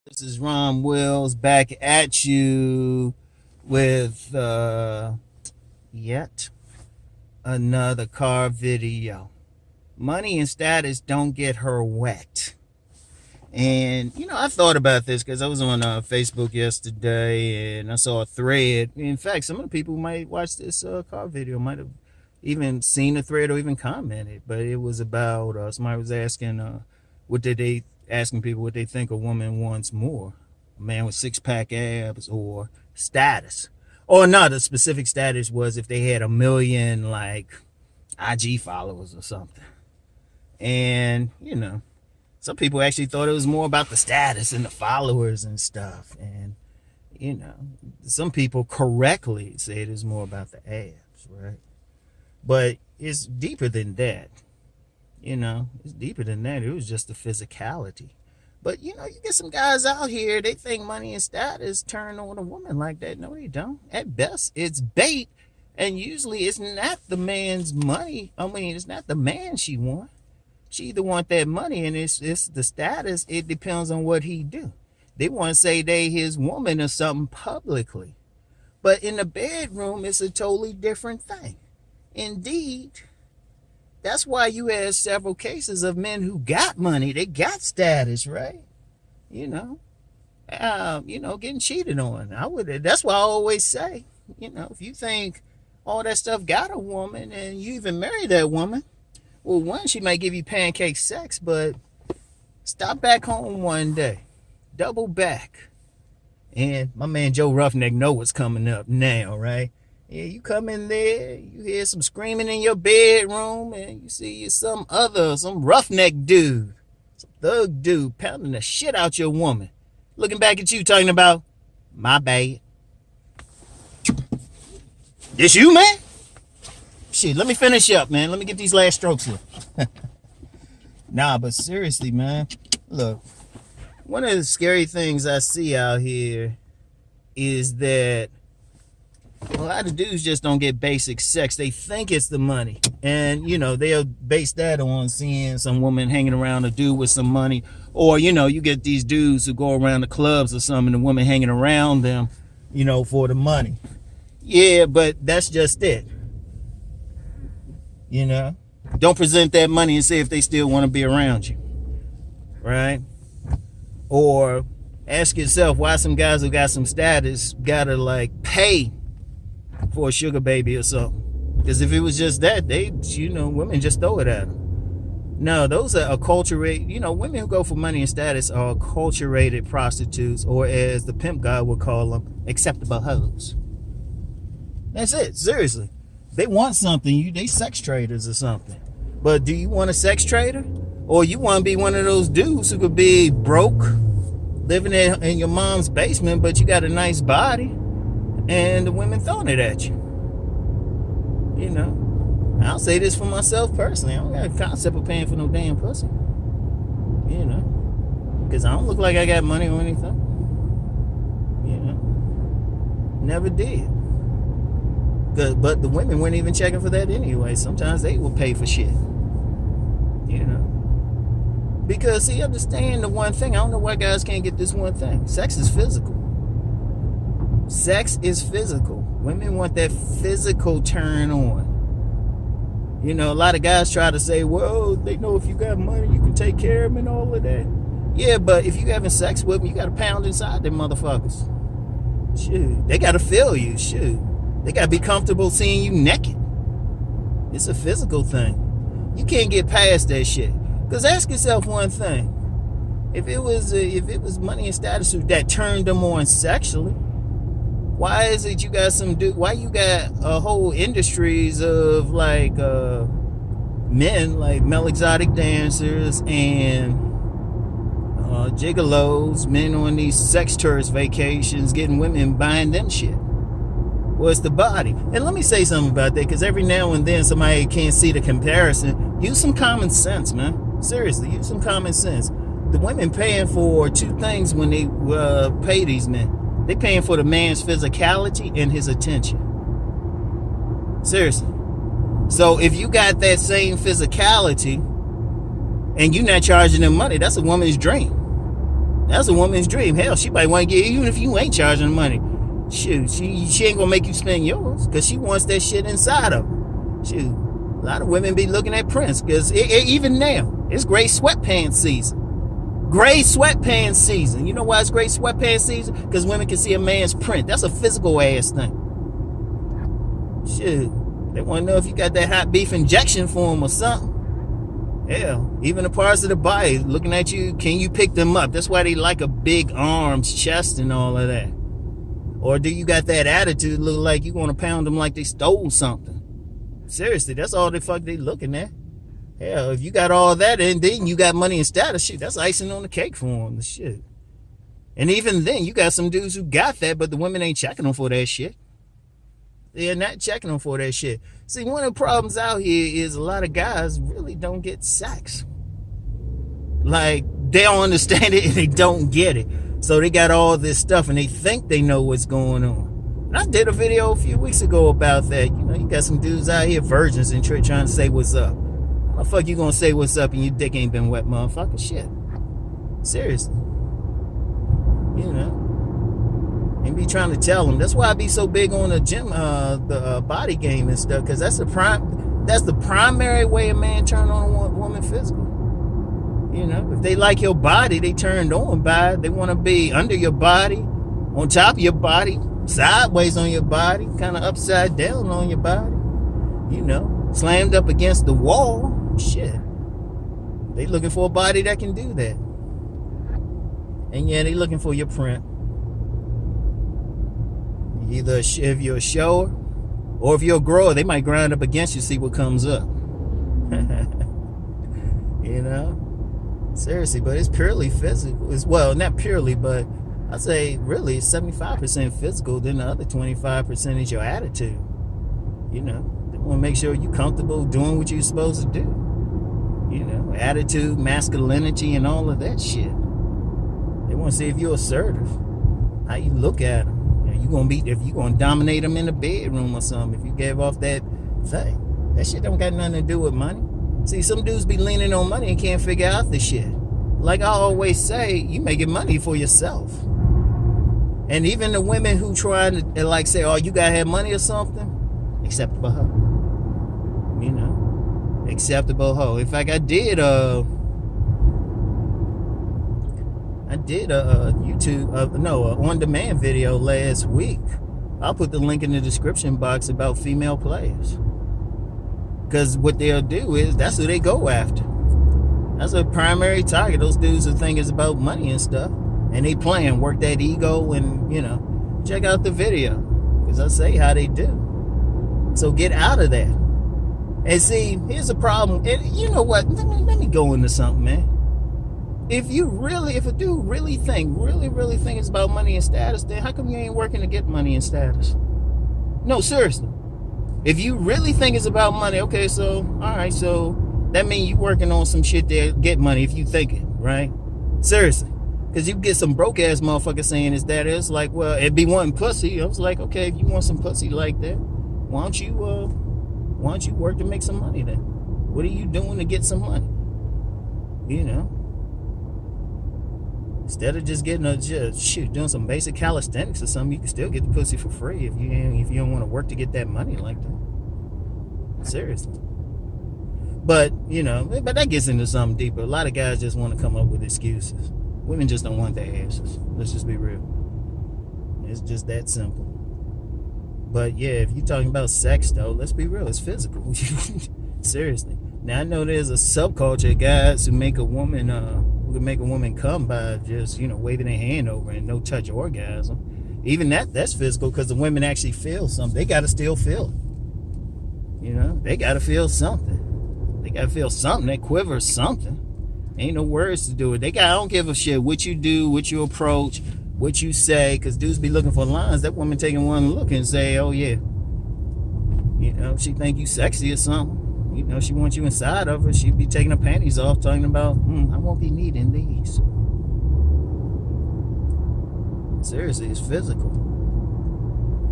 This is Rom Wills back at you with yet another car video. Money and status don't get her wet. And, I thought about this because I was on Facebook yesterday and I saw a thread. In fact, some of the people who might watch this car video might have even seen the thread or even commented. But it was about somebody was asking, asking people what they think a woman wants more, a man with six-pack abs or status. Or not, the specific status was if they had a million, like, IG followers or something. And, some people actually thought it was more about the status and the followers and stuff. And, some people correctly say it is more about the abs, right? But it's deeper than that. It's deeper than that. It was just the physicality. But, you get some guys out here, they think money and status turn on a woman like that. No, they don't. At best, it's bait. And usually it's not the man's money. It's not the man she wants. She either want that money, and it's the status. It depends on what he do. They want to say they his woman or something publicly. But in the bedroom, it's a totally different thing. Indeed, that's why you have several cases of men who got money. They got status, right? Getting cheated on. That's why I always say, if you think all that stuff got a woman and you even marry that woman, well, one, she might give you pancake sex, but stop back home one day, double back. And my man Joe Roughneck know what's coming up now, right? Yeah, you come in there, you hear some screaming in your bedroom, and you see some roughneck dude, some thug dude pounding the shit out your woman. Looking back at you talking about, my bad. This you, man? Shit, let me finish up, man. Let me get these last strokes here. Nah, but seriously, man. Look, one of the scary things I see out here is that a lot of dudes just don't get basic sex. They think it's the money. And, they'll base that on seeing some woman hanging around a dude with some money. Or, you get these dudes who go around the clubs or something, and the woman hanging around them, for the money. Yeah, but that's just it. Don't present that money and see if they still want to be around you. Right? Or ask yourself why some guys who got some status gotta like pay for a sugar baby or something. Because if it was just that, women just throw it at them. No, those are acculturated, women who go for money and status are acculturated prostitutes, or as the pimp guy would call them, acceptable hoes. That's it, seriously. They want something, they sex traders or something. But do you want a sex trader? Or you want to be one of those dudes who could be broke, living in your mom's basement, but you got a nice body, and the women throwing it at you. I'll say this for myself personally. I don't got a concept of paying for no damn pussy. Because I don't look like I got money or anything. Never did. But the women weren't even checking for that anyway. Sometimes they will pay for shit. Because, see, understand the one thing. I don't know why guys can't get this one thing. Sex is physical. Sex is physical. Women want that physical turn on. A lot of guys try to say, well, they know if you got money, you can take care of them and all of that. Yeah, but if you having sex with them, you got to pound inside them motherfuckers. Shoot, they got to feel you. Shoot. They got to be comfortable seeing you naked. It's a physical thing. You can't get past that shit. Because ask yourself one thing. If it was money and status that turned them on sexually, why is it you got why you got a whole industries of like men, like male exotic dancers and gigolos, men on these sex tourist vacations, getting women buying them shit? Well, it's the body. And let me say something about that, because every now and then somebody can't see the comparison. Use some common sense, man. Seriously, use some common sense. The women paying for two things when they pay these men. They paying for the man's physicality and his attention. Seriously. So if you got that same physicality and you're not charging them money, that's a woman's dream. That's a woman's dream. Hell, she might want to get, even if you ain't charging money. Shoot, she ain't gonna make you spend yours because she wants that shit inside of her. Shoot, a lot of women be looking at prints because even now, it's gray sweatpants season. Gray sweatpants season. You know why it's gray sweatpants season? Because women can see a man's print. That's a physical ass thing. Shoot, they want to know if you got that hot beef injection for them or something. Hell, even the parts of the body looking at you, can you pick them up? That's why they like a big arms, chest, and all of that. Or do you got that attitude, look like you want to pound them like they stole something? Seriously, that's all the fuck they looking at. Hell, if you got all that and then you got money and status, shit, that's icing on the cake for them, the shit. And even then, you got some dudes who got that, but the women ain't checking them for that shit. They're not checking them for that shit. See, one of the problems out here is a lot of guys really don't get sex. Like, they don't understand it and they don't get it. So they got all this stuff and they think they know what's going on. And I did a video a few weeks ago about that. You know, you got some dudes out here, virgins, and trying to say what's up. How the fuck you gonna say what's up and your dick ain't been wet, motherfucker? Shit. Seriously. You know. And be trying to tell them. That's why I be so big on the gym, the body game and stuff, because that's the primary way a man turn on a woman physical. You know, if they like your body, they turned on by it. They want to be under your body, on top of your body, sideways on your body, kind of upside down on your body. You know, slammed up against the wall. Shit. They looking for a body that can do that. And yeah, they looking for your print. Either if you're a shower or if you're a grower, they might grind up against you, see what comes up. You know? Seriously, but it's purely physical. It's, well, not purely, but I'd say really it's 75% physical, then the other 25% is your attitude. You know? They want to make sure you're comfortable doing what you're supposed to do. You know? Attitude, masculinity, and all of that shit. They want to see if you're assertive. How you look at them. If you gonna dominate them in the bedroom or something, if you gave off that thing, that shit don't got nothing to do with money. See, some dudes be leaning on money and can't figure out the shit. Like I always say, you making money for yourself. And even the women who try to like say, oh, you gotta have money or something, acceptable hoe. You know, acceptable hoe. In fact, I did a YouTube, on-demand video last week. I'll put the link in the description box about female players. Because what they'll do is, that's who they go after. That's a primary target. Those dudes who think it's about money and stuff. And they playing, work that ego and, you know, check out the video. Because I say how they do. So get out of that. And see, here's the problem. And you know what? Let me go into something, man. If a dude really think it's about money and status, then how come you ain't working to get money and status? No, seriously. If you really think it's about money, okay, so, all right, so that means you working on some shit to get money if you think it, right? Seriously. Because you get some broke-ass motherfucker saying it's that. It's like, well, it'd be wanting pussy. I was like, okay, if you want some pussy like that, why don't you work to make some money then? What are you doing to get some money? You know? Instead of just getting doing some basic calisthenics or something, you can still get the pussy for free if you don't want to work to get that money like that. Seriously. But, you know, but that gets into something deeper. A lot of guys just want to come up with excuses. Women just don't want their asses. Let's just be real. It's just that simple. But yeah, if you're talking about sex though, let's be real, it's physical. Seriously. Now I know there's a subculture of guys who make a woman who can make a woman come by just, you know, waving their hand over and no touch orgasm. Even that's physical because the women actually feel something. They gotta still feel it. You know, they gotta feel something. They gotta feel something. That quivers something. Ain't no words to do it. I don't give a shit what you do, what you approach, what you say, because dudes be looking for lines. That woman taking one look and say, oh yeah, you know, she think you sexy or something. You know, she wants you inside of her. She'd be taking her panties off, talking about, I won't be needing these. Seriously, it's physical.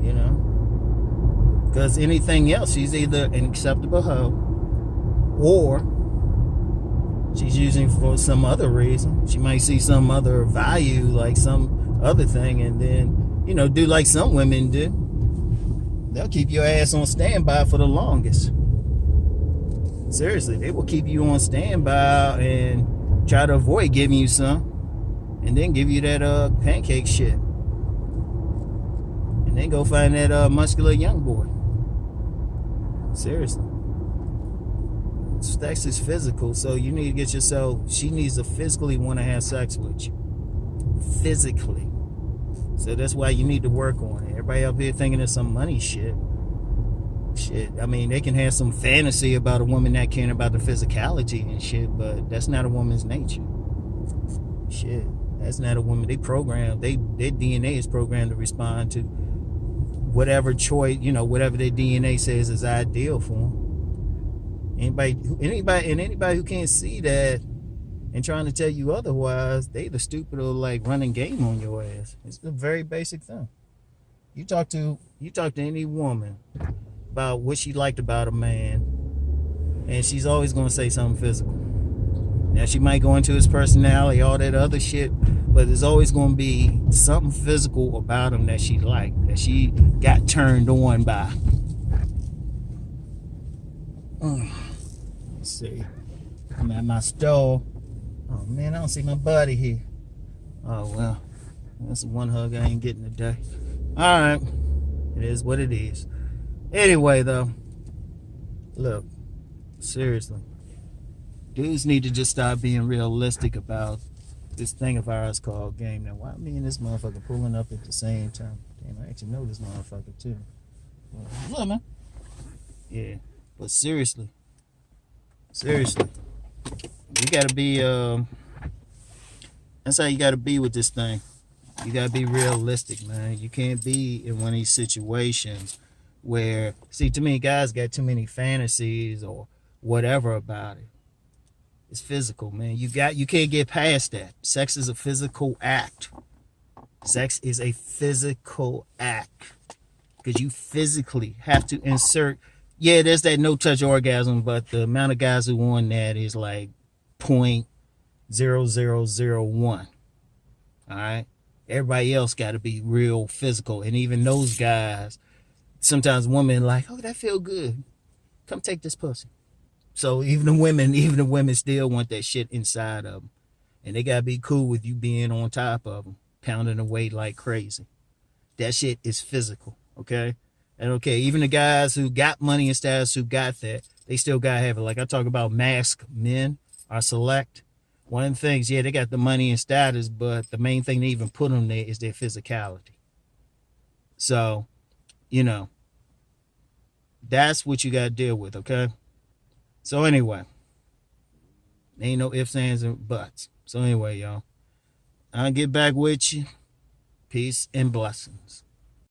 You know? Because anything else, she's either an acceptable hoe or She's using for some other reason. She might see some other value, like some other thing, and then, do like some women do. They'll keep your ass on standby for the longest. Seriously, they will keep you on standby and try to avoid giving you some, and then give you that pancake shit, and then go find that muscular young boy. Seriously. Sex is physical, so you need to get yourself. She needs to physically want to have sex with you. Physically. So that's why you need to work on it. Everybody up here thinking of some money shit. I mean, they can have some fantasy about a woman that caring about the physicality and shit, but that's not a woman's nature. Shit. That's not a woman. They programmed, their DNA is programmed to respond to whatever choice, whatever their DNA says is ideal for them. Anybody who can't see that and trying to tell you otherwise, they the stupid or like running game on your ass. It's a very basic thing. You talk to any woman about what she liked about a man, and she's always gonna say something physical. Now she might go into his personality, all that other shit, but there's always gonna be something physical about him that she liked, that she got turned on by. Let's see. I'm at my stove. Oh man, I don't see my buddy here. Oh well, that's one hug I ain't getting today. All right, it is what it is. Anyway, though, look, seriously, dudes need to just start being realistic about this thing of ours called game. Now, why me and this motherfucker pulling up at the same time? Damn, I actually know this motherfucker too. Look, man. Yeah, but seriously, you gotta be. That's how you gotta be with this thing. You gotta be realistic, man. You can't be in one of these situations where, see, to me, guys got too many fantasies or whatever about it. It's physical, man. You can't get past that. Sex is a physical act. Sex is a physical act because you physically have to insert. Yeah, there's that no-touch orgasm, but the amount of guys who on that is like 0.0001. All right? Everybody else got to be real physical. And even those guys, sometimes women like, oh, that feel good. Come take this pussy. So even the women still want that shit inside of them. And they got to be cool with you being on top of them, pounding away like crazy. That shit is physical, okay? And okay, even the guys who got money and status who got that, they still got to have it. Like I talk about masked men are select. One of the things, yeah, they got the money and status, but the main thing they even put them there is their physicality. So, that's what you got to deal with, okay? So anyway, ain't no ifs, ands, and buts. So anyway, y'all, I'll get back with you. Peace and blessings.